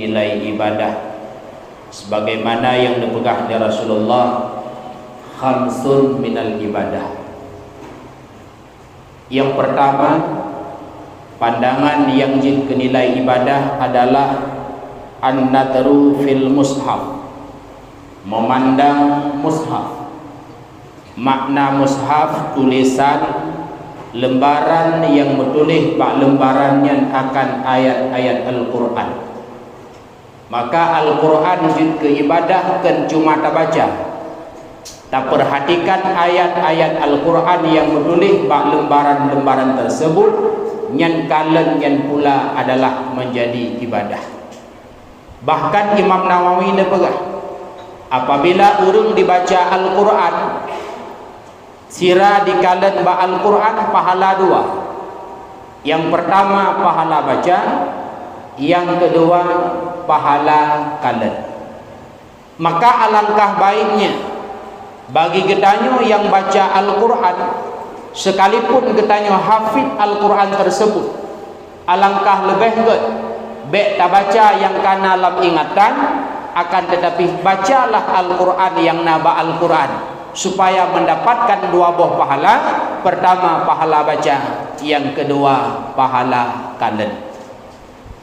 nilai ibadah sebagaimana yang dipegang oleh Rasulullah, khamsun minal ibadah. Yang pertama, pandangan yang ke nilai ibadah adalah an-nadru fil mushaf, memandang mushaf. Makna mushaf tulisan, lembaran yang bertulis bak lembaran yang akan ayat-ayat Al-Quran. Maka Al-Quran ke ibadah kan cuma tak baca, tak perhatikan ayat-ayat Al-Quran yang bertulis bak lembaran-lembaran tersebut, yang kalen yang pula adalah menjadi ibadah. Bahkan Imam Nawawi dia pegah, apabila orang dibaca Al-Quran, sira dikalen ba Al-Quran pahala dua. Yang pertama pahala baca, yang kedua pahala kalen. Maka alangkah baiknya bagi getanyo yang baca Al-Quran, sekalipun getanyo hafid Al-Quran tersebut, alangkah lebih good baik tak baca yang kana dalam ingatan, akan tetapi bacalah Al-Quran yang naba Al-Quran, supaya mendapatkan dua buah pahala. Pertama pahala baca, yang kedua pahala kalen.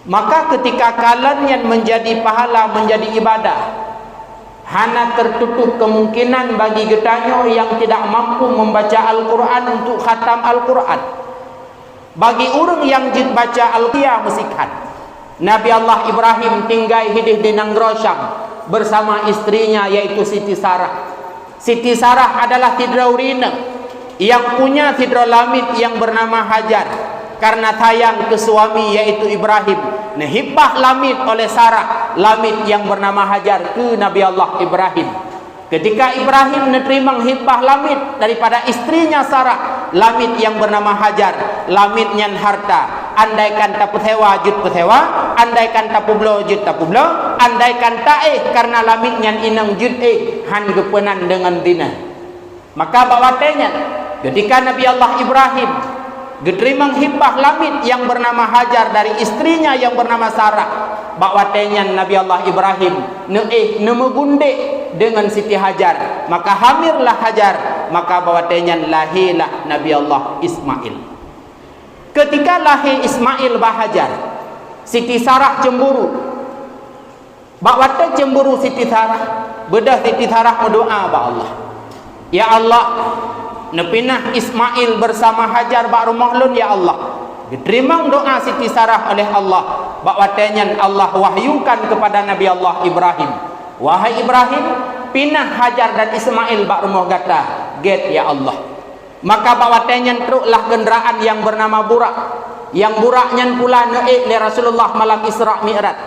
Maka ketika kalen yang menjadi pahala, menjadi ibadah, hana tertutup kemungkinan bagi getanyo yang tidak mampu membaca Al-Quran untuk khatam Al-Quran. Bagi orang yang jin baca Al-Qiyah musikan, Nabi Allah Ibrahim tinggal hidup di Negeri Syam bersama istrinya yaitu Siti Sarah. Siti Sarah adalah tidraurina yang punya tidralamid yang bernama Hajar, karena sayang ke suami yaitu Ibrahim. Nehibah lamid oleh Sarah lamid yang bernama Hajar ke Nabi Allah Ibrahim. Ketika Ibrahim menerima hibah lamid daripada istrinya Sarah, lamid yang bernama Hajar, lamid yang harta, andaikan tak pesewa jut pesewa, andaikan tak publo jut tak publo, andaikan tak karena lamid yang inang jut han gepenan dengan dina. Maka bawatenya ketika Nabi Allah Ibrahim diterima hibah lamid yang bernama Hajar dari istrinya yang bernama Sarah, bakwatenya Nabi Allah Ibrahim nemegundik dengan Siti Hajar, maka hamillah Hajar, maka bakwatenya lahirlah Nabi Allah Ismail. Ketika lahir Ismail bah Hajar, Siti Sarah cemburu. Bakwate cemburu Siti Sarah, bedah Siti Sarah berdoa ba Allah, ya Allah, nepinah Ismail bersama Hajar bak rumah lun ya Allah. Diterima doa Siti Sarah oleh Allah, bakwatenya Allah wahyukan kepada Nabi Allah Ibrahim, wahai Ibrahim, pinah Hajar dan Ismail bak rumah gata get ya Allah. Maka bakwatenya teruklah kenderaan yang bernama Burak, yang Buraknya pula naik oleh Rasulullah malam Isra Mi'raj.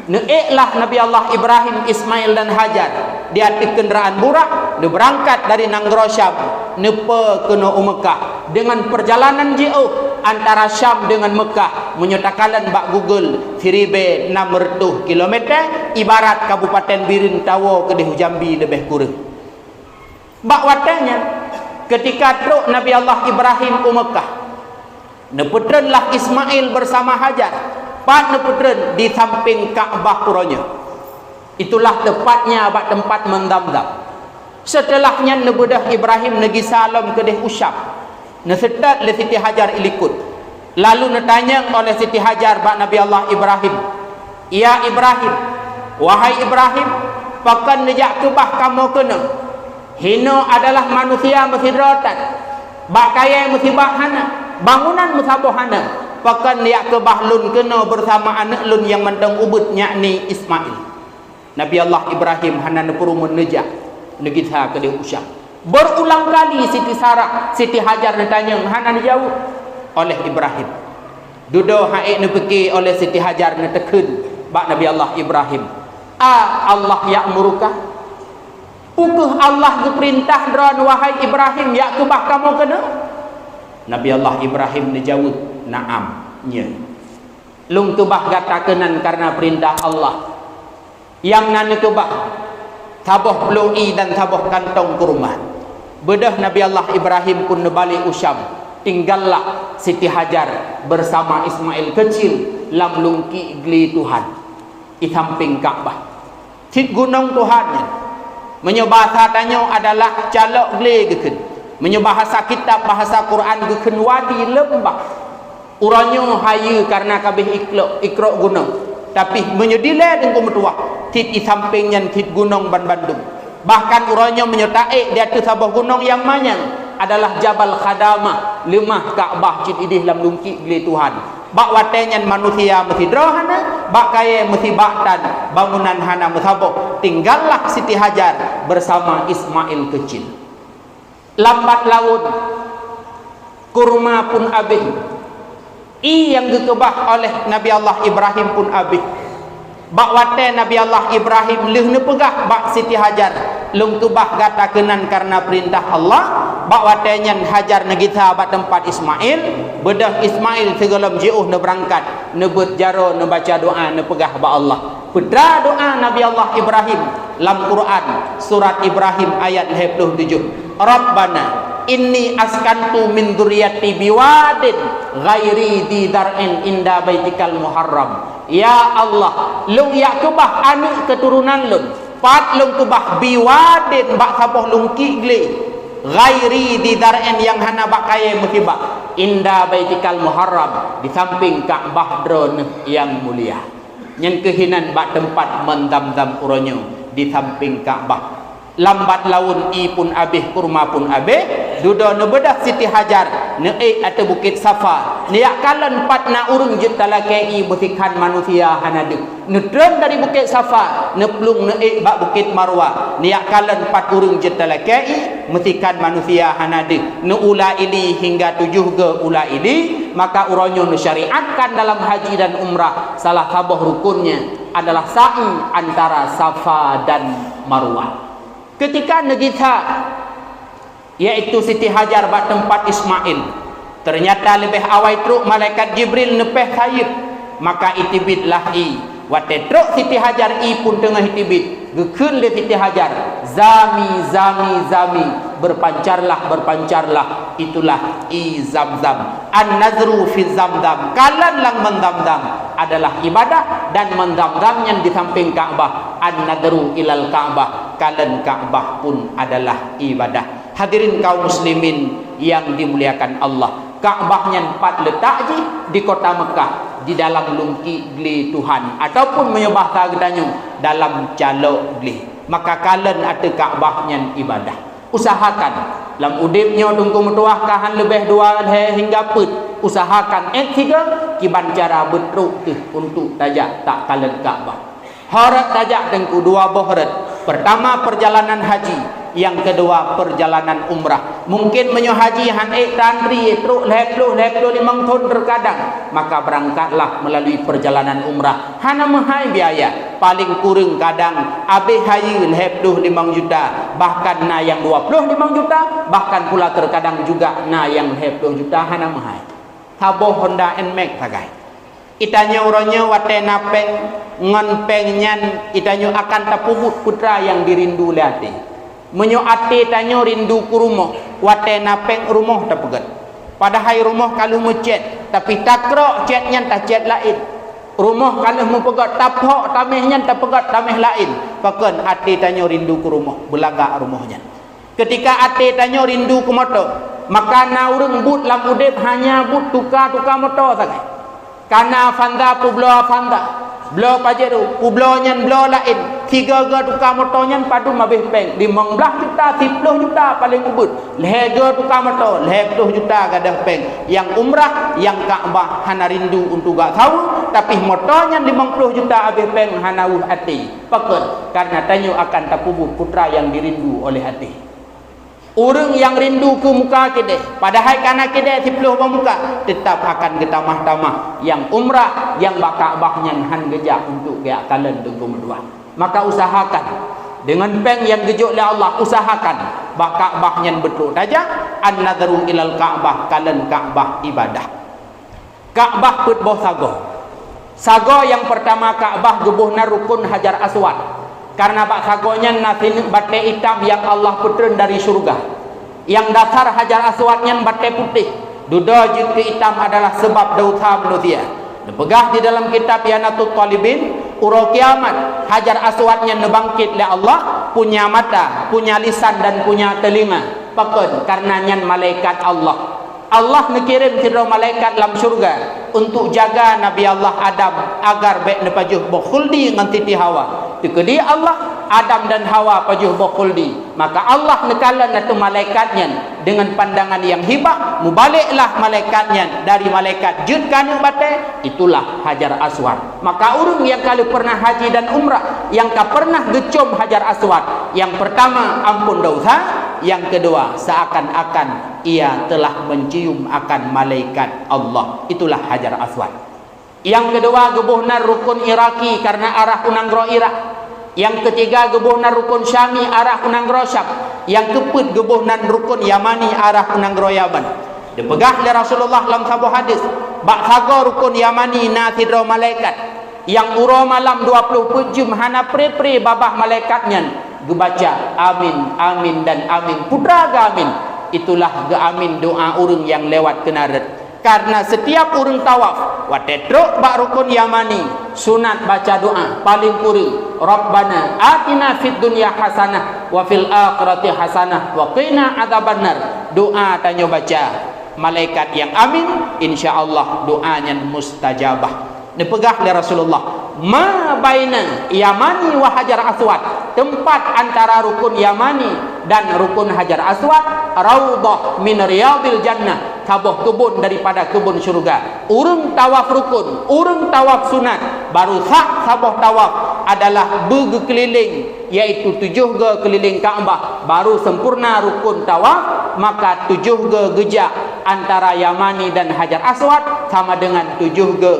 Naiklah Nabi Allah Ibrahim, Ismail dan Hajar di atas kenderaan Burak, dia berangkat dari Negeri Syam nepe ke Mekah dengan perjalanan jauh antara Syam dengan Mekah, menyatakan bak Google 1600 km, ibarat Kabupaten Birin Tawo ke Jambi lebih kurang. Bak watanya ketika truk Nabi Allah Ibrahim ke Mekah, neputrenlah Ismail bersama Hajar. Pat neputren di samping Ka'bah puronya. Itulah tepatnya bak tempat mendam-dam. Setelahnya nebedah Ibrahim negi salam ke deh Usyam. Nesetat le Siti Hajar ilikut. Lalu netanya oleh Siti Hajar bak Nabi Allah Ibrahim, ya Ibrahim, wahai Ibrahim, pakan nejak kebah kamu kena. Hino adalah manusia mesidratan, bak kaya musibahana, bangunan musabohana. Pakan liak ke bahlun kena bersama anak lun yang mentang ubud, yakni Ismail. Nabi Allah Ibrahim hana nepurumun nejak negitha ke dia Usyam. Berulang kali Siti Sarah, Siti Hajar ditanya, hana dijawab oleh Ibrahim. Dudo haik nepeki oleh Siti Hajar netekun bak Nabi Allah Ibrahim. Allah ya'muruka? Ukah Allah diperintah dran wahai Ibrahim ya kebah kamu kena? Nabi Allah Ibrahim dijawab, naamnya. Lung tubah gatakenan karena perintah Allah. Yang nana tubah tabuh pelui dan tabuh kantong kurma. Bedah Nabi Allah Ibrahim pun balik Usyam. Tinggallah Siti Hajar bersama Ismail kecil lam lungki igli Tuhan. di samping Kaabah. Tit gunung Tuhan menyo bahasa tanyo adalah calok gle geken. Menyo bahasa kitab bahasa Quran geken wadi lembah. Uranyo hayu karena kabeh ikro gunung. Tapi menyo dile dengan metuah tit di sampingnya tit gunung Bandung. Bahkan uranyo menyo taek di atas sebuah gunung yang manyang adalah Jabal Khadamah, lemah Kaabah cit idih lam lungki gle Tuhan. Bak watenyan manusia mesti drohana, bak kaya mesti baktan bangunan hana musabok. Tinggallah Siti Hajar bersama Ismail kecil. Lambat laun kurma pun habis. Yang dikebah oleh Nabi Allah Ibrahim pun habis. Bak wate Nabi Allah Ibrahim leh nepegah bak Siti Hajar lung tubah gata kenan karena perintah Allah. Bak watenyan Hajar negita bak tempat Ismail, bedah Ismail segalam jauh ne berangkat ne berjaro ne baca doa ne pegah bak Allah. Pedra doa Nabi Allah Ibrahim dalam Quran surat Ibrahim ayat 27. Rabbana inni askantu min dzurriyyati biwadin ghairi di dar'in inda baitikal muharram. Ya Allah, lung ya kebah anak keturunan lun pat lung kebah biwadin bak sapoh lung kigle ghairi di dar'in yang hana bak kaya musibah inda baitikal muharram di samping Ka'bah drone yang mulia. Yang kehinan bak tempat mendam-dam uronyo di samping Ka'bah. Lambat laun i pun abih kurma pun abih duda ne bedah Siti Hajar ne atau Bukit Safa ne yak kalan pat na urung je talake i betikan manusia hanadu ne drem dari Bukit Safa ne plung ne bak Bukit Marwah ne yak kalan pat urung je talake i metikan manusia hanadu ne ula ili hingga 7 ke ula ili. Maka uronyo ne syariatkan dalam haji dan umrah salah sabah rukunnya adalah sa'i antara Safa dan Marwah. Ketika negita yaitu Siti Hajar bak tempat Ismail ternyata lebih awal truk malaikat Jibril nepeh sayid, maka itibitlah i wate truk Siti Hajar i pun tengah itibit gekun le Siti Hajar zami zami zami berpancarlah itulah i Zamzam. An-nazru fi Zamzam, kalan lang mendamdam adalah ibadah dan mendamdamnya di samping Ka'bah. An-nadru ilal Ka'bah, kalan Ka'bah pun adalah ibadah. Hadirin kaum muslimin yang dimuliakan Allah, Ka'bahnya 4 letak di kota Mekah di dalam lungki gli Tuhan ataupun menyembah tagedanyo dalam calok gli. Maka kalan ada Ka'bahnya ibadah. Usahakan dalam udipnya tunggu metuah kahan lebih 2 hingga put. Usahakan 3 kiban cara betruk tu untuk tajak tak kalan Ka'bah. Harat tajak tengku 2 bohrat. Pertama perjalanan haji, yang kedua perjalanan umrah. Mungkin menyo haji han tantri truk leplo 5 tahun terkadang, maka berangkatlah melalui perjalanan umrah. Hana mahai biaya, paling kurang kadang abe haji leplo 5 juta, bahkan na yang 25 juta, bahkan pula terkadang juga na yang leplo juta hana mahai. Tabo Honda NMAX tagai. Itanyo uronyo wate napeng ngon pengnyan itanyo akan tapubut putra yang dirindu lati. Menyo ate tanyo rindu ku rumah wate napeng rumah tapegat. Padahal rumah kalau mecet tapi takrok cetnya tak cet lain. Rumah kalau mepegat taphok tamehnya tapegat tameh lain. Pakan ate tanyo rindu ku rumah belagak rumahnya. Ketika ate tanyo rindu ku motor, maka na urang but lam udip hanya but tukar motor saja. Karena Fanda publo Fanda blo pajeru publo nyan blo lain 3 ga tukar motor nyan padu mabih peng 15 juta 10 juta paling ubut lehega tukar motor 10 juta gadah peng. Yang umrah yang Ka'bah hana rindu untuk gak tahu, tapi motor nyan 50 juta abih peng hana wuh hati pakut karena tanyo akan tapubut putra yang dirindu oleh hati. Orang yang rindu ke muka kedai, padahal karena kedai 10 muka, tetap akan getamah-tamah. Yang umrah, yang Ka'bahnya han gejak untuk gaya kalian tunggu medua. Maka usahakan dengan peng yang gejuk oleh Allah, usahakan Ka'bahnya betul saja. An-nadru ilal Ka'bah, kalian Ka'bah ibadah. Ka'bah putboh sago. Sago yang pertama Ka'bah gebuhna rukun Hajar Aswad. Karena bak sagonya nasi bate hitam yang Allah putren dari surga. Yang dasar Hajar Aswadnya bate putih. Duda jika hitam adalah sebab dosa manusia. Dipegah di dalam kitab Yanatut Talibin, uro kiamat Hajar Aswadnya nebangkit le Allah, punya mata, punya lisan dan punya telinga. Pakon karenanya malaikat Allah. Allah mengirim kira malaikat dalam syurga untuk jaga Nabi Allah Adam agar baik nepajuh berkhuldi dengan titi Hawa. Tikedi Allah Adam dan Hawa pajuh berkhuldi. Maka Allah nekalan atau malaikatnya dengan pandangan yang hibah, mubaliklah malaikatnya dari malaikat jud kanung batai, itulah Hajar Aswad. Maka orang yang kalau pernah haji dan umrah, yang tak pernah gecom Hajar Aswad, yang pertama ampun dosa, yang kedua seakan-akan ia telah mencium akan malaikat Allah. Itulah Hajar Aswad. Yang kedua gebuhna rukun Iraki karena arah Unanggro Irak. Yang ketiga gebuhna rukun Syami arah Unanggro Syam. Yang keempat gebuhna rukun Yamani arah Unanggro Yaman. Dipegah oleh Rasulullah dalam sebuah hadis, bak sago rukun Yamani na tidro malaikat. Yang uro malam 20 jum hana pri-pri babah malaikatnya gebaca amin amin dan amin putra amin. Itulah ge amin doa urang yang lewat kenaret. Karena setiap urang tawaf watetruk bak rukun Yamani sunat baca doa paling kurang, Rabbana atina fid dunya hasanah wa fil akhirati hasanah wa qina adzabannar. Doa tanya baca malaikat yang amin, insyaallah doanya mustajabah. Dipegah oleh Rasulullah, ma baina Yamani wa Hajar Aswad, tempat antara rukun Yamani dan rukun Hajar Aswad, raudhah min riyadil jannah, sabuh kebun daripada kebun syurga. Urang tawaf rukun, urang tawaf sunat, baru sah sabuh tawaf adalah berkeliling, yaitu 7 ge keliling Kaabah, baru sempurna rukun tawaf. Maka 7 ge gejak antara Yamani dan Hajar Aswad sama dengan 7 ge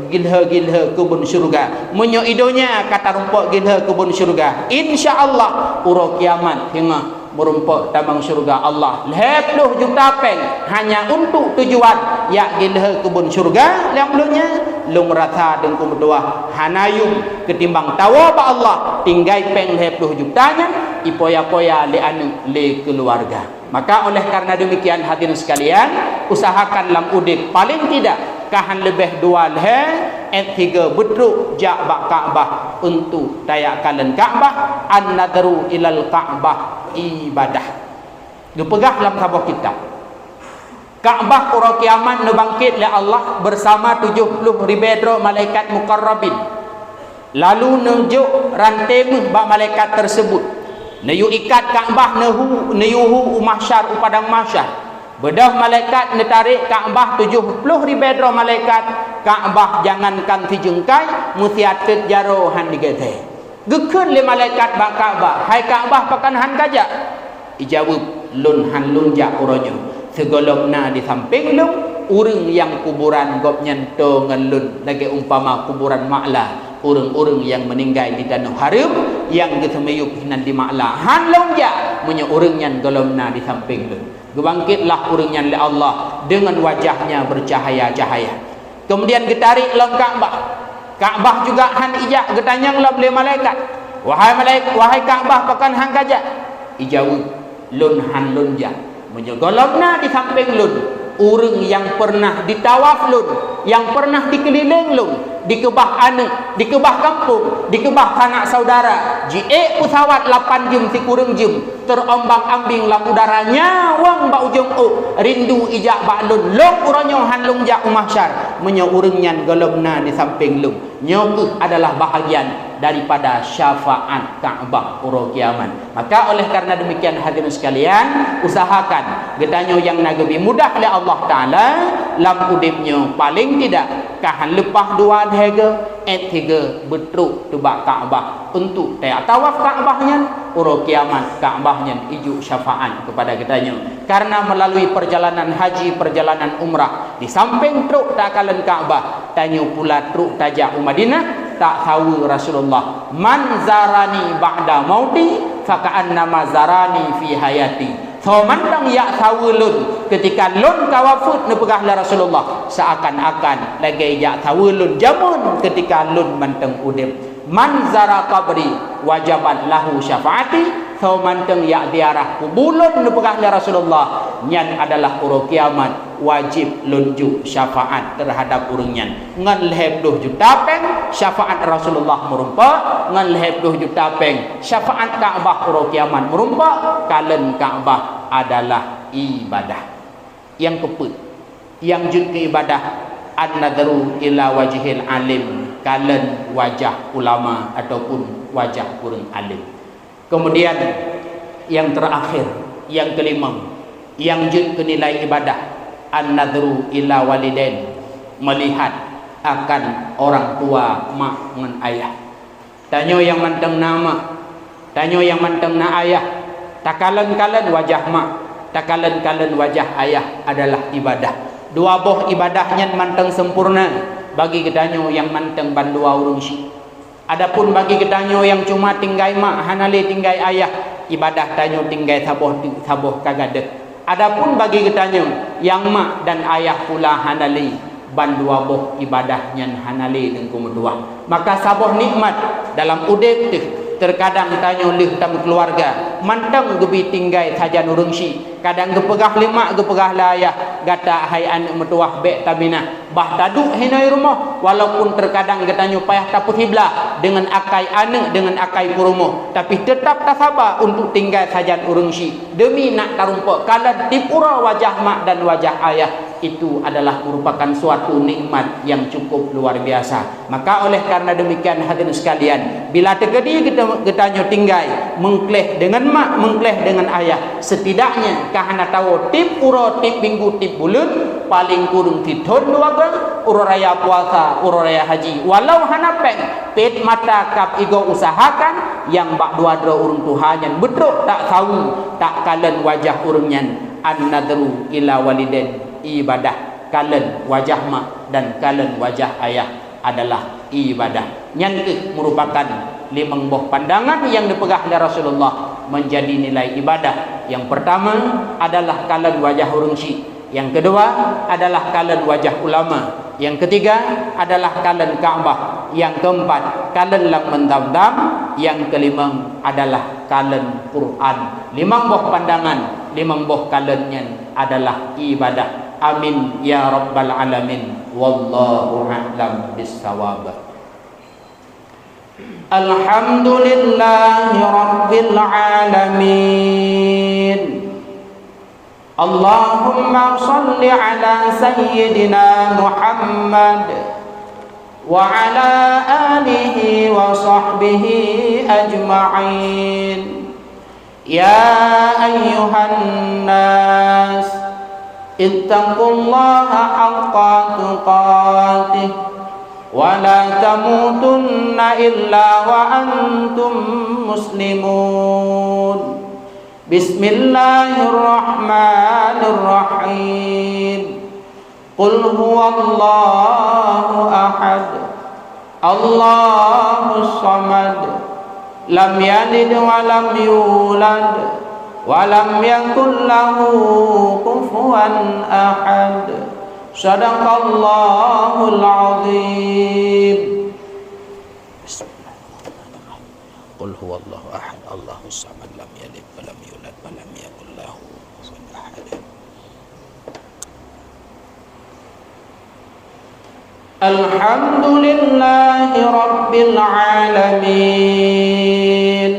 gilha-gilha kebun syurga. Menyo idonya kata rumput gilha kebun syurga, insyaallah uro kiamat hingga merumput tamang syurga Allah 20 juta peng hanya untuk tujuan ya gilha kebun syurga. Yang belumnya lung rasa dengku berdua hanayum ketimbang tawa ba Allah tinggai peng 20 jutanya ipoya-poya le anu le keluarga. Maka oleh karena demikian hadirin sekalian, usahakan lam udik paling tidak kahan lebih 2 3 bedruk jak bak Kaabah untuk tayakalan Kaabah. An-nadru ilal Kaabah ibadah. Dipegah dalam sebuah kitab. Kaabah uro kiamat nebangkit oleh Allah bersama 70 ribu malaikat mukarrabin. Lalu nunjuk rantai bak malaikat tersebut. Nayu ikat Kaabah nayuhu mahsyar upadang mahsyar. Bedah malaikat netarik Kaabah 70 ribu malaikat. Kaabah jangankan sejengkai musiatet jaro han digete. Gekun le malaikat bak Kaabah, hai Kaabah pakan han gajak. Ijawab lun han lunjak uronyo. Segolongna di samping lung urang yang kuburan gop nyanto ngelun lagi umpama kuburan Ma'la. Urang-urang yang meninggal di Danau Harum yang gesemeyup hinan di Ma'la han longjak menyo urang yang golomna di samping lun. Gebangkitlah urang yang oleh Allah dengan wajahnya bercahaya-cahaya. Kemudian getarik lang Kaabah. Kaabah juga han ijak getanyang lah oleh malaikat. Wahai Kaabah pakan han gajak. Ijawab lun han lonjak menyo golomna di samping lun. Urang yang pernah ditawaf lun, yang pernah dikeliling lun, di kebah anak, di kebah kampung, di kebah sanak saudara. Jie pesawat 8 jam si kurang jam terombang-ambing lam udara nyawang ba ujung rindu ijak ba lun long uranyo han lung jak umahsyar menyo urang nyan golomna di samping lung. Nyoku adalah bahagian daripada syafaat Kaabah uro kiamat. Maka oleh karena demikian hadirin sekalian, usahakan getanyo yang nagebi mudah oleh Allah Taala lam udipnyo paling tidak kahan lepah 2 hege 3 betruk tebak Kaabah untuk tawaf Kaabahnya uro kiamat Kaabahnya iju syafaat kepada getanyo. Karena melalui perjalanan haji, perjalanan umrah, di samping truk takalan Kaabah tanyo pula truk tajak Madinah. Tak tahu Rasulullah, man zarani ba'da mauti faka'annama zarani fi hayati. So mandang ya tahu lun ketika lun kawafut nepegah la Rasulullah seakan-akan lagi ya tahu lun jamun ketika lun manteng udip. Man zara qabri wajabat lahu syafaati so manteng ya ziarah kubulun nu pegah li Rasulullah nyan adalah uro kiamat wajib lunjuk syafaat terhadap urang nyan ngan leheb 2 juta peng syafaat Rasulullah merumpa ngan leheb 2 juta peng syafaat Ka'bah uro kiamat merumpa kalen Ka'bah adalah ibadah yang keput yang jud ke ibadah an-nadru ila wajhil alim kalen wajah ulama ataupun wajah urang alim. Kemudian yang terakhir yang kelima yang jud ke nilai ibadah an-nadru ila walidain melihat akan orang tua mak ngan ayah. Tanyo yang manteng nama, tanyo yang manteng na ayah, takalen-kalen wajah mak, takalen-kalen wajah ayah adalah ibadah. Dua boh ibadahnya manteng sempurna bagi kedanyo yang manteng bandua urung si. Adapun bagi kedanyo yang cuma tinggai mak hanali tinggai ayah, ibadah tanyo tinggai saboh kagade. Adapun bagi kedanyo yang mak dan ayah pula hanali bandua boh ibadahnya hanali dengan dua. Maka saboh nikmat dalam udep tu terkadang tanyo lih tam keluarga manteng gebi tinggai saja nurung si. Kadang gepegah lima gepegah layah gata hai anak metuah be tabina bah taduk hinai rumah walaupun terkadang getanyo payah taput hiblah dengan akai anak dengan akai purumo tapi tetap tak sabar untuk tinggal saja urung si demi nak tarumpa kala dipura wajah mak dan wajah ayah itu adalah merupakan suatu nikmat yang cukup luar biasa. Maka oleh karena demikian hadirin sekalian, bila terjadi getanyo tinggal mengkleh dengan mak mengkleh dengan ayah, setidaknya kahana tahu tip uro tip minggu tip bulan paling kurang tithon dua gang uro raya puasa uro raya haji walau hanapeng pet mata kap igo usahakan yang bak dua urung Tuhan yang betul tak tahu tak kalen wajah urungnya an-nadru ila walidain ibadah kalen wajah mak dan kalen wajah ayah adalah ibadah yang merupakan limang buah pandangan yang dipegah oleh Rasulullah menjadi nilai ibadah. Yang pertama adalah kalen wajah urung si, yang kedua adalah kalen wajah ulama, yang ketiga adalah kalen Ka'bah, yang keempat kalen lang mendam-dam, yang kelima adalah kalen Quran. Limang buah pandangan, limang buah kalennya adalah ibadah. Amin ya rabbal alamin. Wallahu a'lam bissawab. Alhamdulillahi rabbil alamin. Allahumma salli ala sayyidina Muhammad wa ala alihi wa sahbihi ajma'in. Ya ayyuhan nas ittaqullaha haqqa tuqatih wa la tamutunna illa wa antum muslimun. Bismillahirrahmanirrahim. Qul huwallahu ahad, Allahus samad, lam yalid wa lam yulad wa lam yakul lahu kufuwan ahad. Shadaqallahul azim. Qul huwallahu ahad, Allahus samad, lam yalid wa lam yulad wa lam yakul lahu kufuwan ahad. Alhamdulillahi rabbil alamin.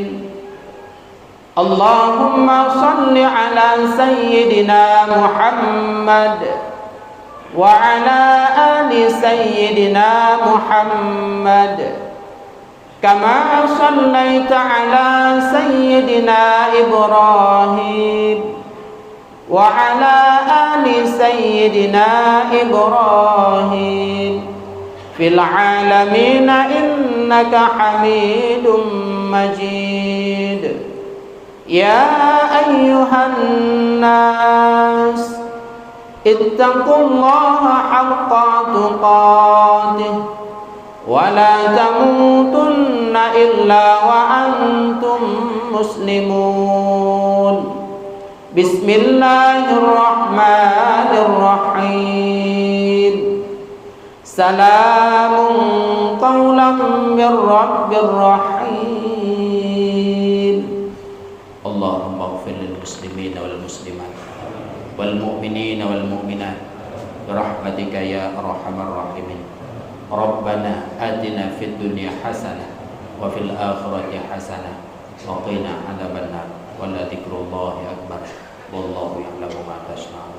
Allahumma salli ala sayyidina Muhammad wa ala ali sayyidina Muhammad kama sallaita ala sayyidina Ibrahim wa ala ali sayyidina Ibrahim fil alamin innaka hamidum majid. Ya ayyuhan nas ittaqullaha haqqa tuqatih wa la tamutunna illa wa antum muslimun. Bismillahirrahmanirrahim. Salamun qawlan min rabbir rahim. muslimin wal muslimat wal mu'minin wal mu'minat birahmatika ya arhamar rahimin. Rabbana atina fid dunya hasanah wa fil akhirati hasanah wa qina adzabannar. Wa la dzikrullahi akbar. Wallahu ya'lamu ma tasna'un.